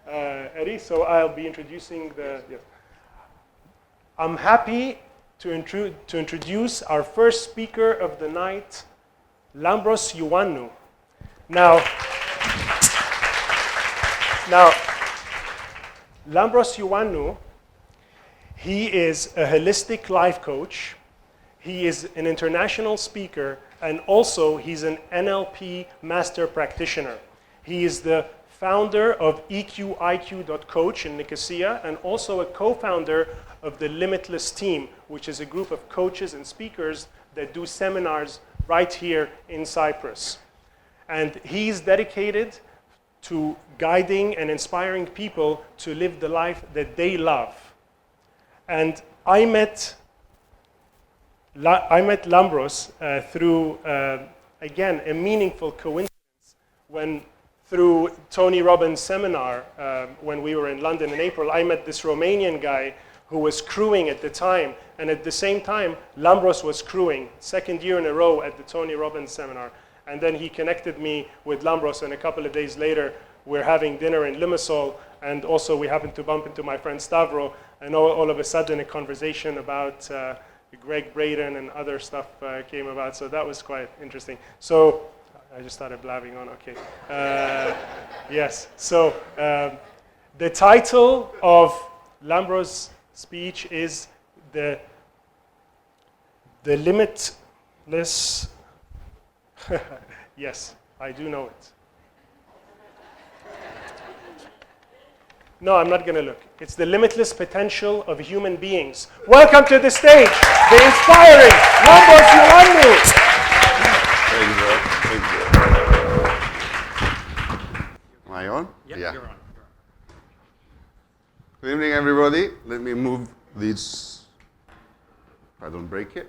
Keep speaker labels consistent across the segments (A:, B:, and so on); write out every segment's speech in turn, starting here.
A: Eddie. So I'll be introducing the. Yes. I'm happy to introduce our first speaker of the night, Lambros Ioannou. Now, Lambros Ioannou, he is a holistic life coach. He is an international speaker, and also he's an NLP master practitioner. He is the founder of eQiQ.coach in Nicosia, and also a co-founder of the Limitless Team, which is a group of coaches and speakers that do seminars right here in Cyprus. And he's dedicated to guiding and inspiring people to live the life that they love. And I met Lambros through, again, a meaningful coincidence when through Tony Robbins' seminar, when we were in London in April, I met this Romanian guy who was crewing at the time, and at the same time, Lambros was crewing, second year in a row at the Tony Robbins seminar. And then he connected me with Lambros, and a couple of days later, we're having dinner in Limassol, and also we happened to bump into my friend Stavro, and all of a sudden a conversation about Greg Braden and other stuff came about, so that was quite interesting. So, I just started blabbing on, okay. Yes, so the title of Lambros' speech is the Limitless, yes, I do know it. No, I'm not going to look. It's the limitless potential of human beings. Welcome to the stage, the inspiring Lambros Ioannou.
B: Thank you, bro. Thank you. Am I on?
C: Yep,
B: Yeah.
C: You're on.
B: Good evening, everybody. Let me move this, if I don't break it.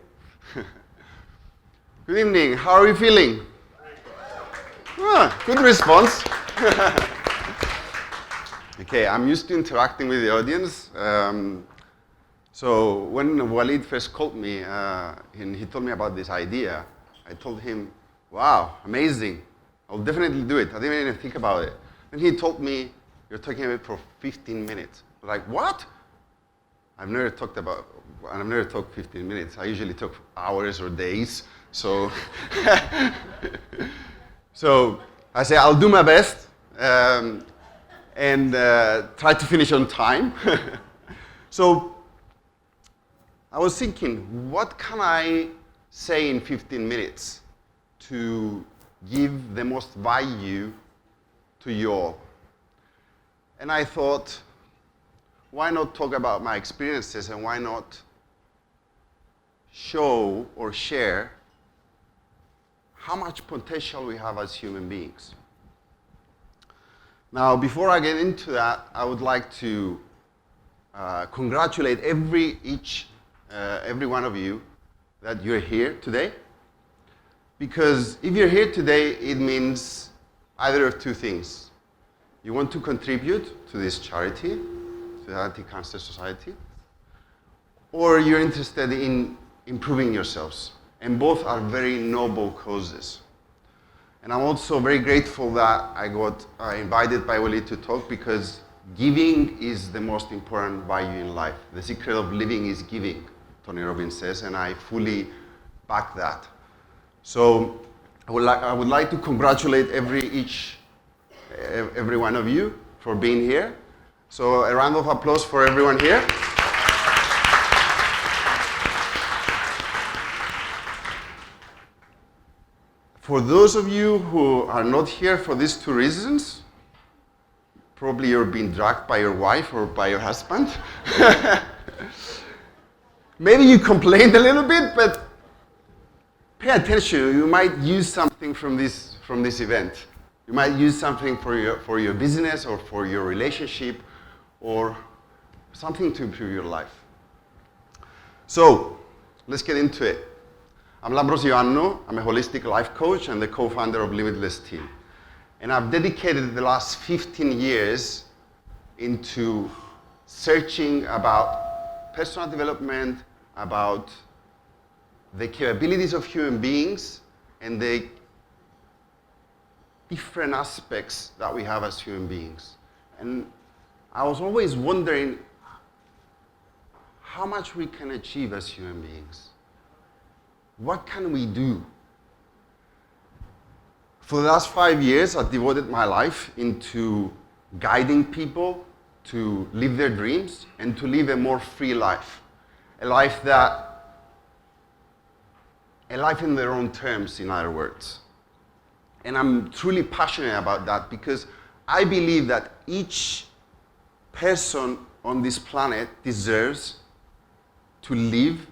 B: Good evening. How are you feeling? Good response. Okay, I'm used to interacting with the audience. So when Walid first called me and he told me about this idea, I told him, wow, amazing. I'll definitely do it. I didn't even think about it. And he told me, you're talking about it for 15 minutes. I was like, what? I've never talked 15 minutes. I usually talk hours or days. So, so I say, I'll do my best. And try to finish on time. So I was thinking, what can I say in 15 minutes to give the most value to you all? And I thought, why not talk about my experiences, and why not show or share how much potential we have as human beings? Now, before I get into that, I would like to congratulate every one of you that you're here today. Because if you're here today, it means either of two things. You want to contribute to this charity, to the Anti-Cancer Society, or you're interested in improving yourselves. And both are very noble causes. And I'm also very grateful that I got invited by Walid to talk, because giving is the most important value in life. The secret of living is giving, Tony Robbins says, and I fully back that. So I would like to congratulate every one of you for being here. So a round of applause for everyone here. For those of you who are not here for these two reasons, probably you're being dragged by your wife or by your husband. Maybe you complained a little bit, but pay attention. You might use something from this event. You might use something for your business or for your relationship or something to improve your life. So let's get into it. I'm Lambros Ioannou. I'm a holistic life coach and the co-founder of Limitless Team. And I've dedicated the last 15 years into searching about personal development, about the capabilities of human beings and the different aspects that we have as human beings. And I was always wondering how much we can achieve as human beings. What can we do? For the last 5 years, I've devoted my life into guiding people to live their dreams and to live a more free life. A life in their own terms, in other words. And I'm truly passionate about that because I believe that each person on this planet deserves to live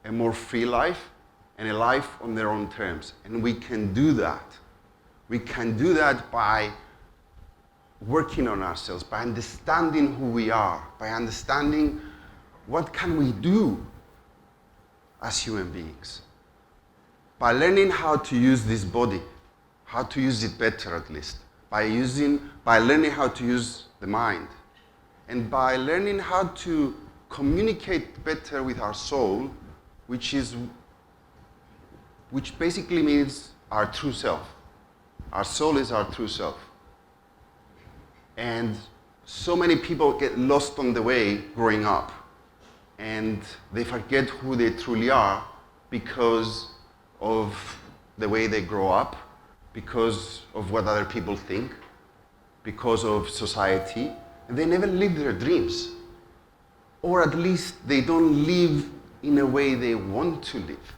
B: a more free life and a life on their own terms. And we can do that. We can do that by working on ourselves, by understanding who we are, by understanding what can we do as human beings. By learning how to use this body, how to use it better at least, by learning how to use the mind, and by learning how to communicate better with our soul, which basically means our true self. Our soul is our true self. And so many people get lost on the way growing up, and they forget who they truly are because of the way they grow up, because of what other people think, because of society, and they never live their dreams. Or at least they don't live in a way they want to live.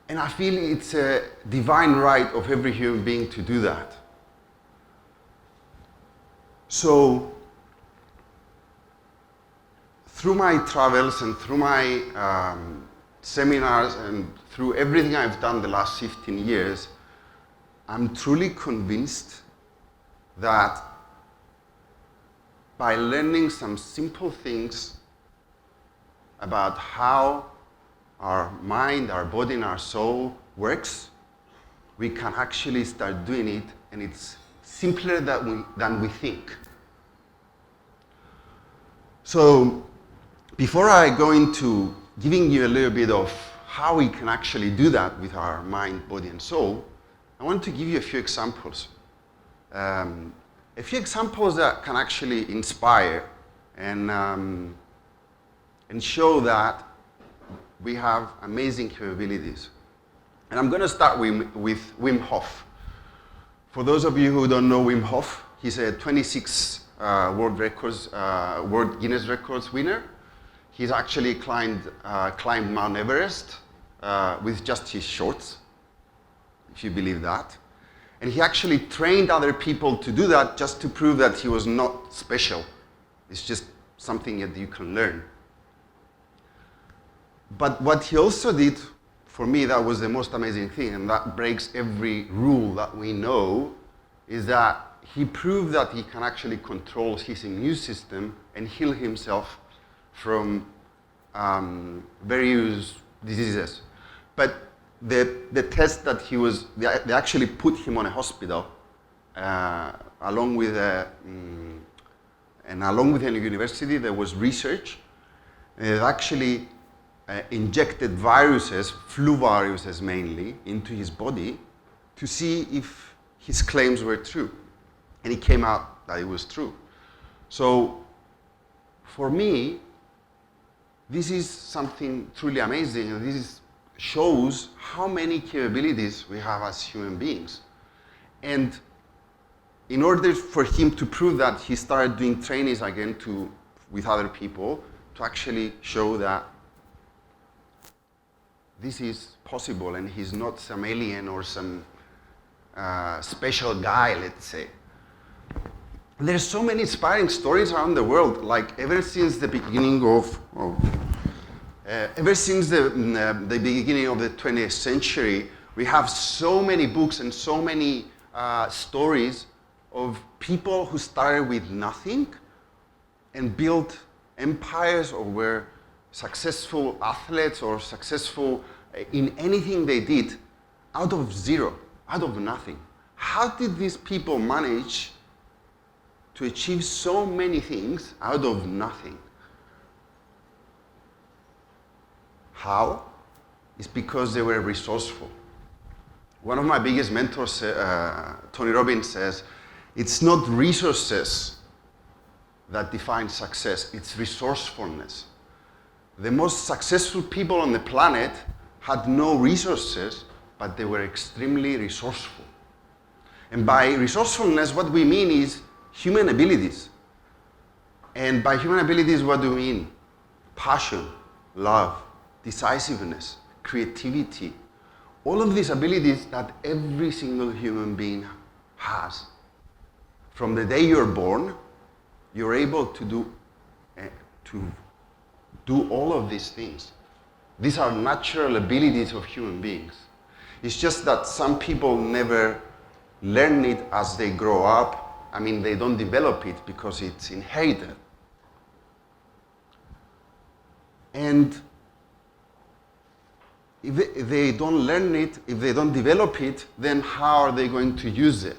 B: And I feel it's a divine right of every human being to do that. So, through my travels and through my seminars and through everything I've done the last 15 years, I'm truly convinced that by learning some simple things about how our mind, our body, and our soul works, we can actually start doing it, and it's simpler than we think. So, before I go into giving you a little bit of how we can actually do that with our mind, body, and soul, I want to give you a few examples. A few examples that can actually inspire and show that we have amazing capabilities. And I'm going to start with Wim Hof. For those of you who don't know Wim Hof, he's a 26 World Guinness Records winner. He's actually climbed Mount Everest with just his shorts, if you believe that. And he actually trained other people to do that just to prove that he was not special. It's just something that you can learn. But what he also did, for me, that was the most amazing thing, and that breaks every rule that we know, is that he proved that he can actually control his immune system and heal himself from various diseases. But the test that they actually put him on a hospital along with a university. There was research. It actually injected viruses, flu viruses mainly, into his body to see if his claims were true. And it came out that it was true. So for me, this is something truly amazing, and this shows how many capabilities we have as human beings. And in order for him to prove that, he started doing trainings again with other people to actually show that this is possible and he's not some alien or some special guy, let's say. There's so many inspiring stories around the world, like ever since the beginning of the beginning of the 20th century, we have so many books and so many stories of people who started with nothing and built empires, or were successful athletes or successful in anything they did out of zero, out of nothing. How did these people manage to achieve so many things out of nothing? How? It's because they were resourceful. One of my biggest mentors, Tony Robbins, says, It's not resources that define success, it's resourcefulness. The most successful people on the planet had no resources, but they were extremely resourceful. And by resourcefulness, what we mean is human abilities. And by human abilities, what do we mean? Passion, love, decisiveness, creativity. All of these abilities that every single human being has. From the day you're born, you're able to do all of these things. These are natural abilities of human beings. It's just that some people never learn it as they grow up. I mean, they don't develop it because it's inherited. And if they don't learn it, if they don't develop it, then how are they going to use it?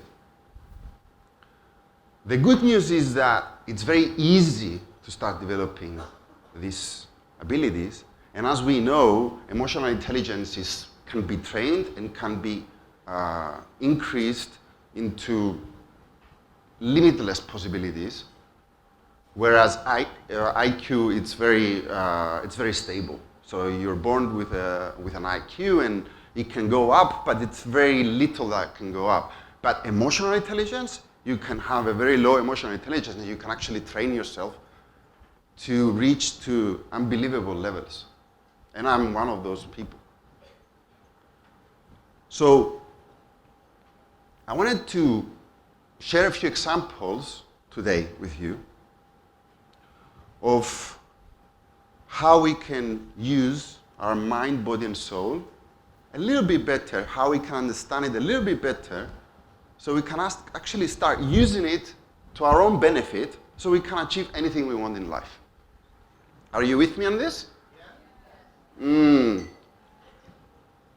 B: The good news is that it's very easy to start developing these abilities. And as we know, emotional intelligence can be trained and can be increased into limitless possibilities. Whereas IQ, it's very stable. So you're born with an IQ, and it can go up, but it's very little that can go up. But emotional intelligence, you can have a very low emotional intelligence, and you can actually train yourself to reach to unbelievable levels. And I'm one of those people. So I wanted to share a few examples today with you of how we can use our mind, body, and soul a little bit better, how we can understand it a little bit better, so we can actually start using it to our own benefit, so we can achieve anything we want in life. Are you with me on this?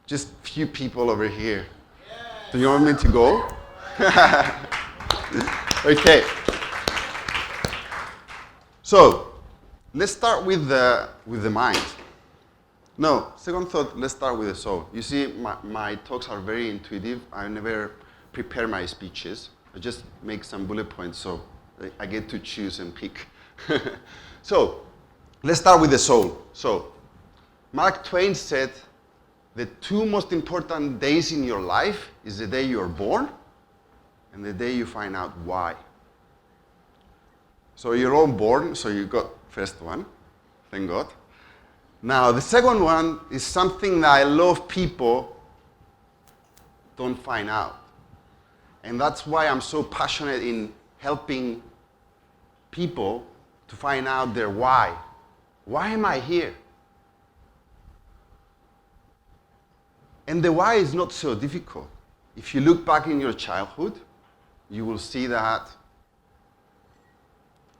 B: Just a few people over here. Do you want me to go? Okay. So, let's start with the mind. No, second thought, let's start with the soul. You see, my talks are very intuitive. I never prepare my speeches. I just make some bullet points, so I get to choose and pick. So, let's start with the soul. So, Mark Twain said, the two most important days in your life is the day you're born and the day you find out why. So you're all born, so you got first one, thank God. Now the second one is something that a lot of people don't find out. And that's why I'm so passionate in helping people to find out their why. Why am I here? And the why is not so difficult. If you look back in your childhood, you will see that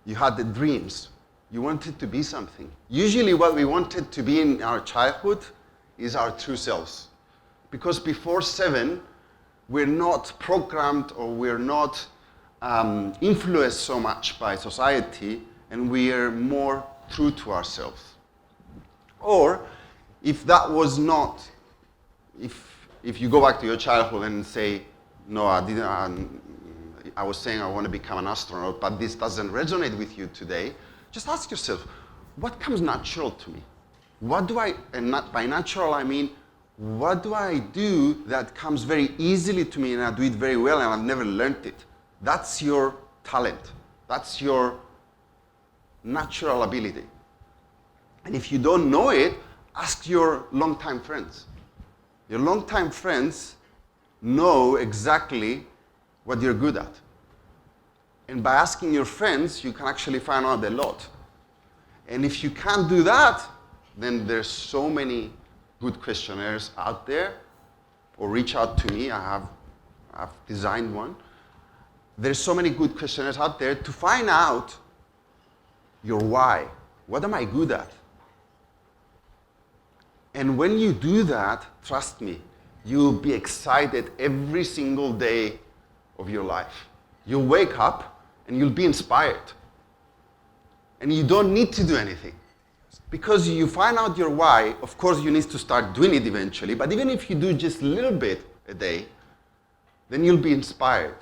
B: you had the dreams. You wanted to be something. Usually what we wanted to be in our childhood is our true selves. Because before 7, we're not programmed or we're not influenced so much by society, and we are more true to ourselves. Or if that was not, if you go back to your childhood and say, no, I was saying I want to become an astronaut, but this doesn't resonate with you today, just ask yourself, what comes natural to me? What do I, and not by natural I mean, what do I do that comes very easily to me and I do it very well and I've never learned it? That's your talent. That's your natural ability. And if you don't know it, ask your longtime friends. Your longtime friends know exactly what you're good at. And by asking your friends, you can actually find out a lot. And if you can't do that, then there's so many good questionnaires out there, or reach out to me. I've designed one. There's so many good questionnaires out there to find out your why. What am I good at? And when you do that, trust me, you'll be excited every single day of your life. You'll wake up and you'll be inspired. And you don't need to do anything. Because you find out your why, of course you need to start doing it eventually, but even if you do just a little bit a day, then you'll be inspired.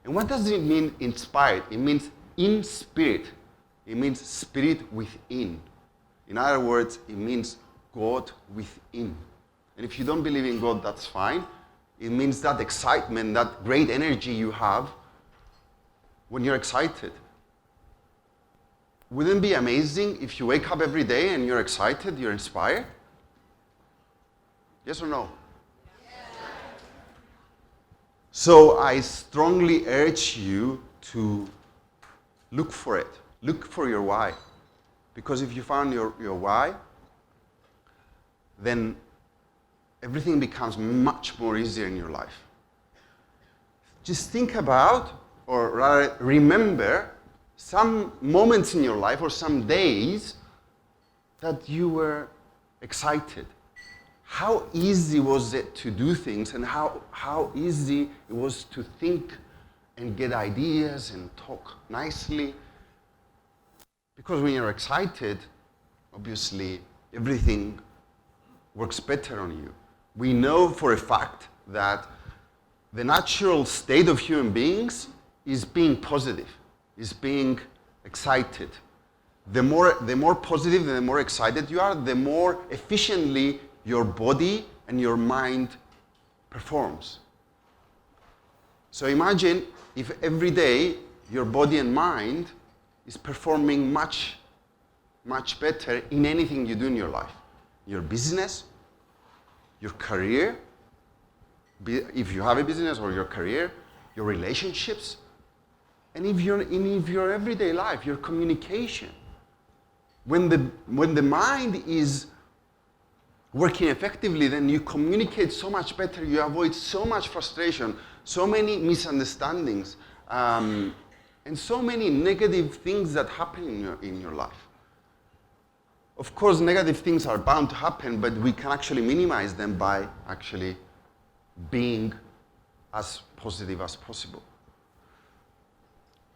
B: And what does it mean, inspired? It means in spirit. It means spirit within. In other words, it means God within. And if you don't believe in God, that's fine. It means that excitement, that great energy you have when you're excited. Wouldn't it be amazing if you wake up every day and you're excited, you're inspired? Yes or no? Yes. So I strongly urge you to look for it. Look for your why. Because if you found your why, then everything becomes much more easier in your life. Just think about, or rather remember, some moments in your life or some days that you were excited. How easy was it to do things, and how easy it was to think and get ideas and talk nicely. Because when you're excited, obviously everything works better on you. We know for a fact that the natural state of human beings is being positive, is being excited. The more positive and the more excited you are, the more efficiently your body and your mind performs. So imagine if every day your body and mind is performing much, much better in anything you do in your life. Your business, your career, if you have a business, or your career, your relationships, and if your everyday life, your communication. When the mind is working effectively, then you communicate so much better, you avoid so much frustration, so many misunderstandings, and so many negative things that happen in your life. Of course, negative things are bound to happen, but we can actually minimize them by actually being as positive as possible.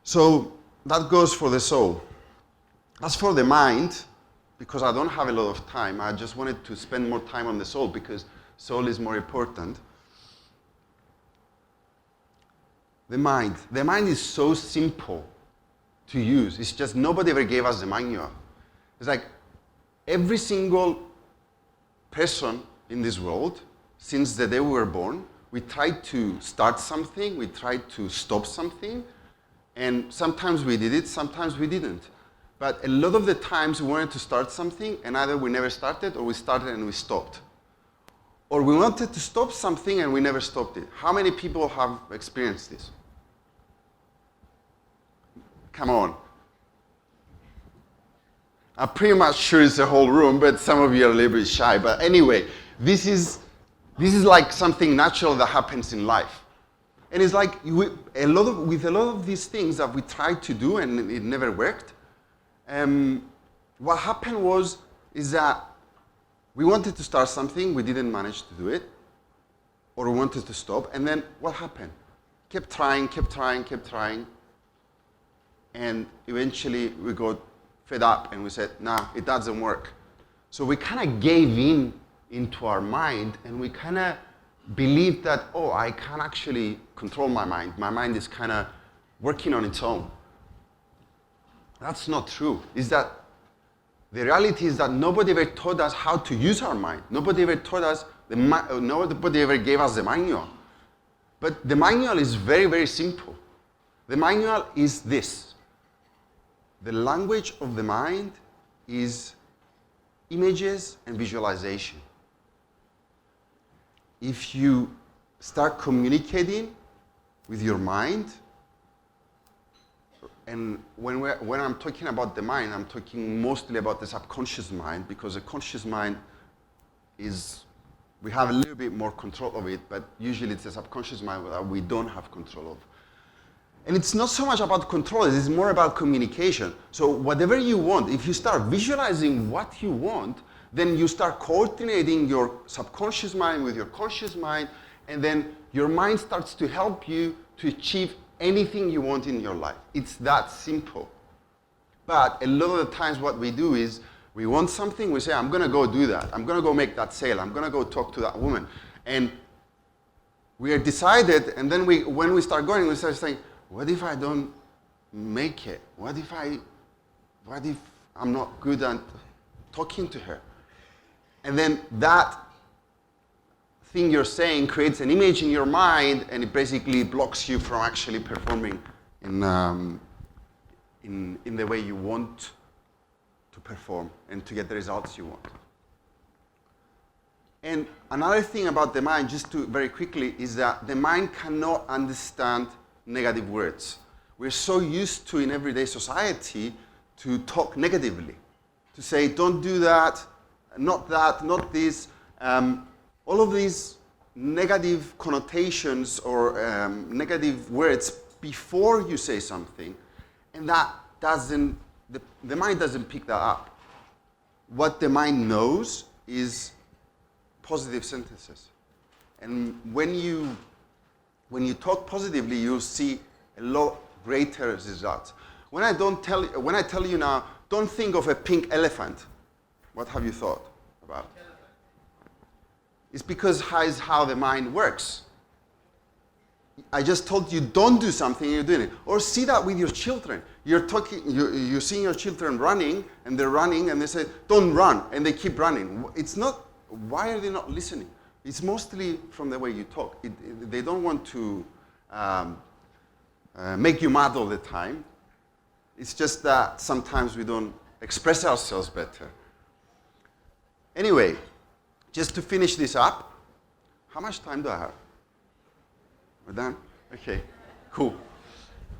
B: So that goes for the soul. As for the mind, because I don't have a lot of time, I just wanted to spend more time on the soul because soul is more important. The mind is so simple to use. It's just nobody ever gave us the manual. It's like every single person in this world, since the day we were born, we tried to start something, we tried to stop something, and sometimes we did it, sometimes we didn't. But a lot of the times we wanted to start something, and either we never started, or we started and we stopped. Or we wanted to stop something and we never stopped it. How many people have experienced this? Come on. I'm pretty much sure it's the whole room, but some of you are a little bit shy. But anyway, this is like something natural that happens in life. And it's like with a lot of these things that we tried to do and it never worked, what happened is that we wanted to start something, we didn't manage to do it, or we wanted to stop, and then what happened? Kept trying, and eventually we got fed up and we said, nah, it doesn't work. So we kind of gave into our mind, and we kind of believed that, oh, I can actually control my mind. My mind is kind of working on its own. That's not true. The reality is that nobody ever taught us how to use our mind. Nobody ever taught us, nobody ever gave us the manual. But the manual is very, very simple. The manual is this. The language of the mind is images and visualization. If you start communicating with your mind, and when I'm talking about the mind, I'm talking mostly about the subconscious mind, because the conscious mind we have a little bit more control of it, but usually it's the subconscious mind that we don't have control of. And it's not so much about control, it's more about communication. So whatever you want, if you start visualizing what you want, then you start coordinating your subconscious mind with your conscious mind, and then your mind starts to help you to achieve anything you want in your life. It's that simple. But a lot of the times what we do is we want something, we say, I'm going to go do that. I'm going to go make that sale. I'm going to go talk to that woman. And we are decided, and then when we start going, we start saying, what if I don't make it? What if I'm not good at talking to her? And then that thing you're saying creates an image in your mind, and it basically blocks you from actually performing in the way you want to perform and to get the results you want. And another thing about the mind, just to very quickly, is that the mind cannot understand negative words. We're so used to, in everyday society, to talk negatively, to say, don't do that, not this. All of these negative connotations or negative words before you say something, and that doesn't, the mind doesn't pick that up. What the mind knows is positive sentences. And when you talk positively, you'll see a lot greater results. When I tell you now, don't think of a pink elephant, what have you thought about? It's because it's how the mind works. I just told you don't do something, you're doing it. Or see that with your children. You're seeing your children running, and they're running, and they say, don't run, and they keep running. It's not, why are they not listening? It's mostly from the way you talk. They don't want to make you mad all the time. It's just that sometimes we don't express ourselves better. Anyway, just to finish this up, how much time do I have? We're done? Okay, cool.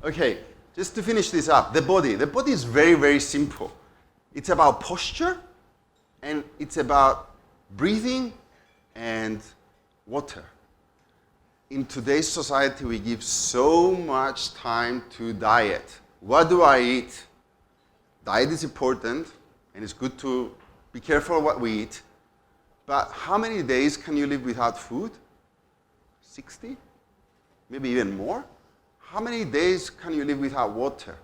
B: Okay, just to finish this up, the body. The body is very, very simple. It's about posture, and it's about breathing and water. In today's society, we give so much time to diet. What do I eat? Diet is important, and it's good to be careful what we eat. But how many days can you live without food? 60? Maybe even more? How many days can you live without water?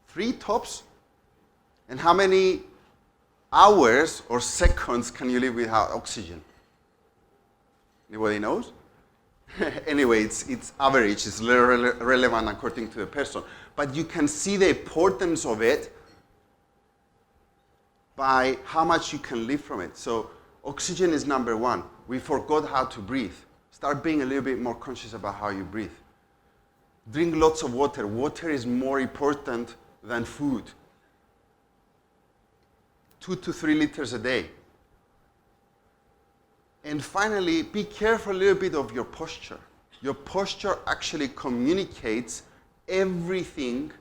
B: 3 tops? And how many hours or seconds can you live without oxygen? Anybody knows? Anyway, it's average, it's relevant according to the person. But you can see the importance of it by how much you can live from it. So oxygen is number 1. We forgot how to breathe. Start being a little bit more conscious about how you breathe. Drink lots of water. Water is more important than food. 2 to 3 liters a day. And finally, be careful a little bit of your posture. Your posture actually communicates everything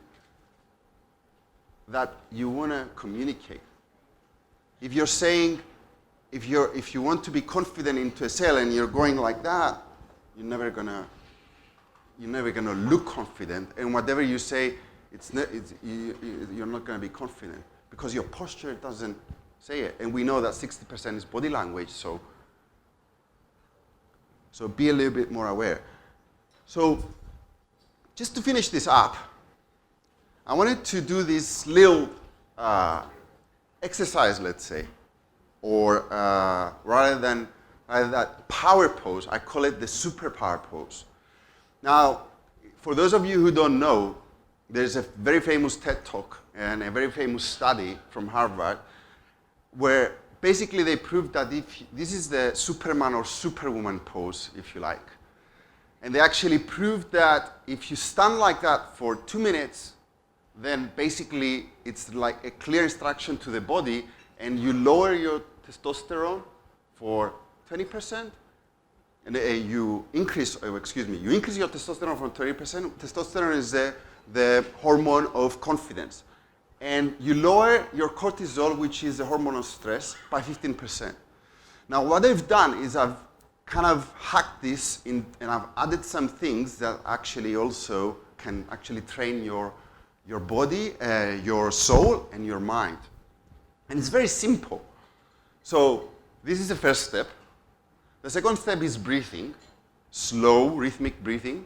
B: that you want to communicate. If you're saying, if you want to be confident into a sale and you're going like that, you're never gonna look confident. And whatever you say, you're not gonna be confident because your posture doesn't say it. And we know that 60% is body language, so be a little bit more aware. So just to finish this up, I wanted to do this little exercise, let's say, or rather than that power pose, I call it the superpower pose. Now, for those of you who don't know, there's a very famous TED Talk and a very famous study from Harvard where basically they proved that if this is the Superman or Superwoman pose, if you like. And they actually proved that if you stand like that for 2 minutes, then basically it's like a clear instruction to the body, and you lower your testosterone for 20%, and you increase your testosterone from 30%. Testosterone is the hormone of confidence. And you lower your cortisol, which is the hormone of stress, by 15%. Now, what I've done is I've kind of hacked this and I've added some things that actually also can actually train your body, your soul, and your mind. And it's very simple. So this is the first step. The second step is breathing, slow, rhythmic breathing,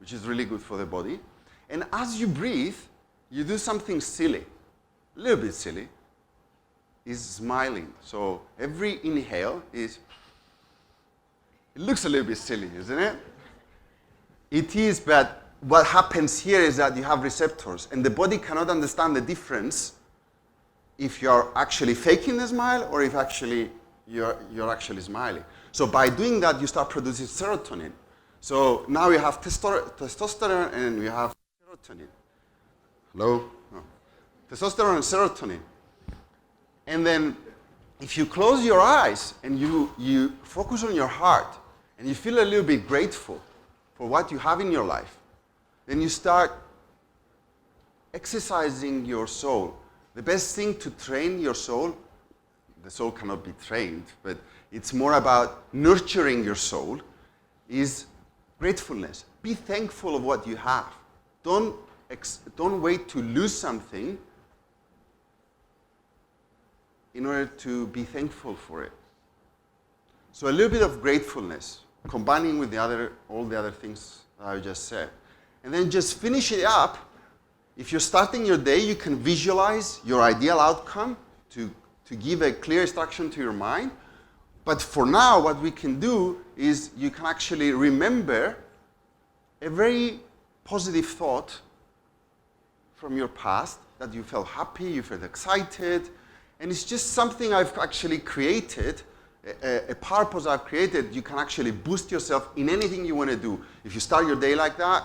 B: which is really good for the body. And as you breathe, you do something silly, a little bit silly, is smiling. So every inhale it looks a little bit silly, isn't it? It is, but what happens here is that you have receptors, and the body cannot understand the difference if you're actually faking the smile or if actually you're actually smiling. So by doing that, you start producing serotonin. So now we have testosterone and we have serotonin. Hello? No. Testosterone and serotonin. And then if you close your eyes and you focus on your heart and you feel a little bit grateful for what you have in your life, then you start exercising your soul. The best thing to train your soul, the soul cannot be trained, but it's more about nurturing your soul, is gratefulness. Be thankful of what you have. Don't wait to lose something in order to be thankful for it. So a little bit of gratefulness, combining with all the other things that I just said. And then just finish it up. If you're starting your day, you can visualize your ideal outcome to give a clear instruction to your mind. But for now, what we can do is you can actually remember a very positive thought from your past, that you felt happy, you felt excited, and it's just something I've actually created, a purpose I've created. You can actually boost yourself in anything you want to do. If you start your day like that,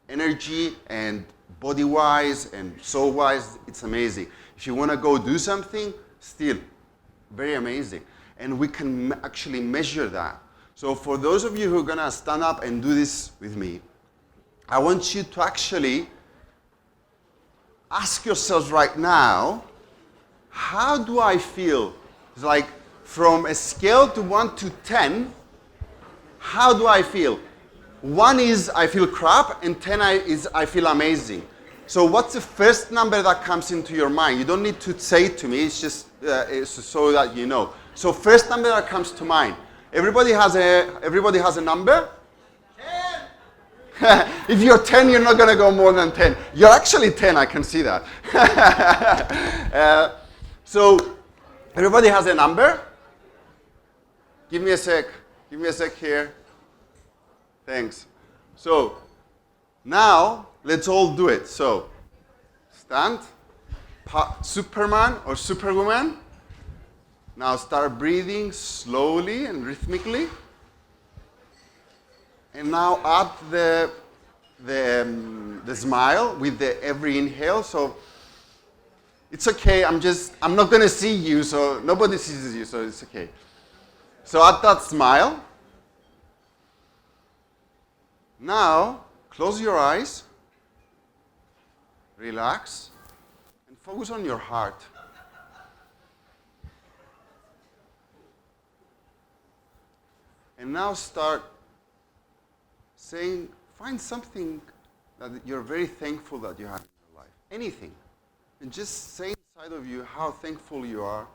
B: energy and body-wise and soul-wise, it's amazing. If you want to go do something, still, very amazing. And we can actually measure that. So for those of you who are going to stand up and do this with me, I want you to actually ask yourselves right now, how do I feel? It's like from a scale to 1 to 10, how do I feel? 1 is I feel crap, and 10 is I feel amazing. So what's the first number that comes into your mind? You don't need to say it to me, it's just it's so that you know. So first number that comes to mind. Everybody has a number? 10. If you're 10, you're not going to go more than 10. You're actually 10, I can see that. So everybody has a number? Give me a sec. Give me a sec here. Thanks. So now let's all do it. So stand, Superman or Superwoman. Now start breathing slowly and rhythmically. And now add the smile with every inhale. So it's okay. I'm not going to see you, so nobody sees you, so it's okay. So add that smile. Now close your eyes, relax, and focus on your heart. And now start saying, find something that you're very thankful that you have in your life. Anything. And just say inside of you how thankful you are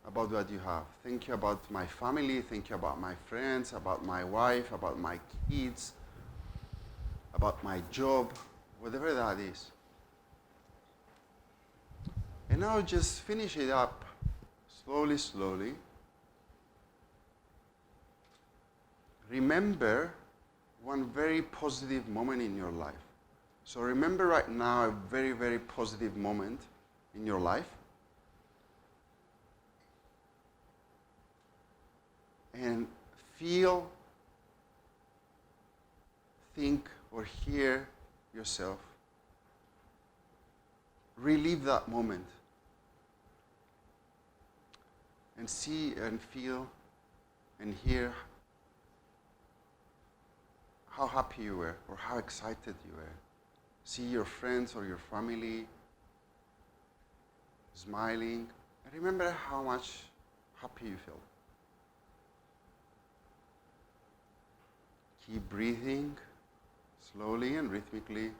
B: about what you have. Thank you about my family, thank you about my friends, about my wife, about my kids, about my job, whatever that is. And now just finish it up slowly, slowly. Remember one very positive moment in your life. So remember right now a very, very positive moment in your life. And feel, think, or hear yourself. Relive that moment. And see and feel and hear how happy you were or how excited you were. See your friends or your family smiling. And remember how much happy you felt. Keep breathing slowly and rhythmically.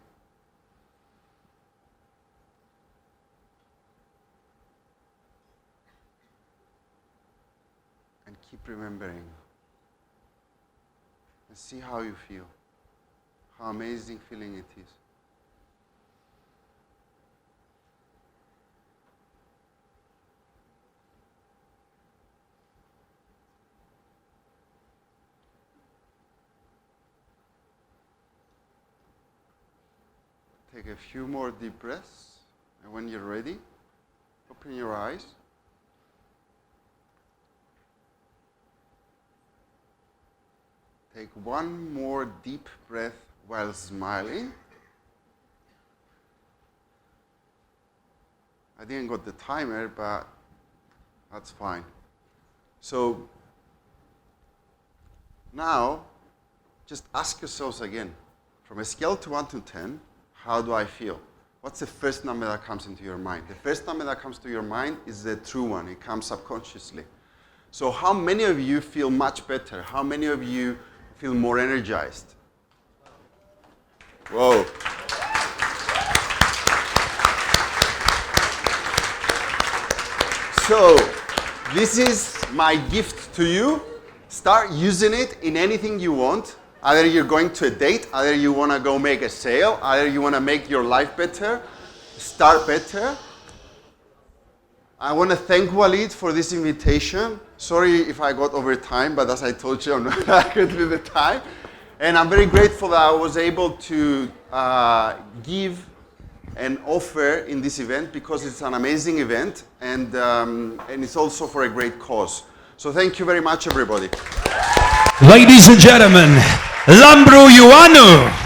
B: And keep remembering. And see how you feel. How amazing feeling it is. take a few more deep breaths. And when you're ready, open your eyes. Take one more deep breath while smiling. I didn't got the timer, but that's fine. So now, just ask yourselves again, from a scale to 1 to 10, how do I feel? What's the first number that comes into your mind? The first number that comes to your mind is the true one. It comes subconsciously. So how many of you feel much better? How many of you feel more energized? Whoa. So, this is my gift to you. Start using it in anything you want. Either you're going to a date, either you want to go make a sale, either you want to make your life better, start better. I want to thank Walid for this invitation. Sorry if I got over time, but as I told you, I'm not that good with the time. And I'm very grateful that I was able to give an offer in this event because it's an amazing event and it's also for a great cause. So thank you very much, everybody.
C: Ladies and gentlemen, Lambros Ioannou.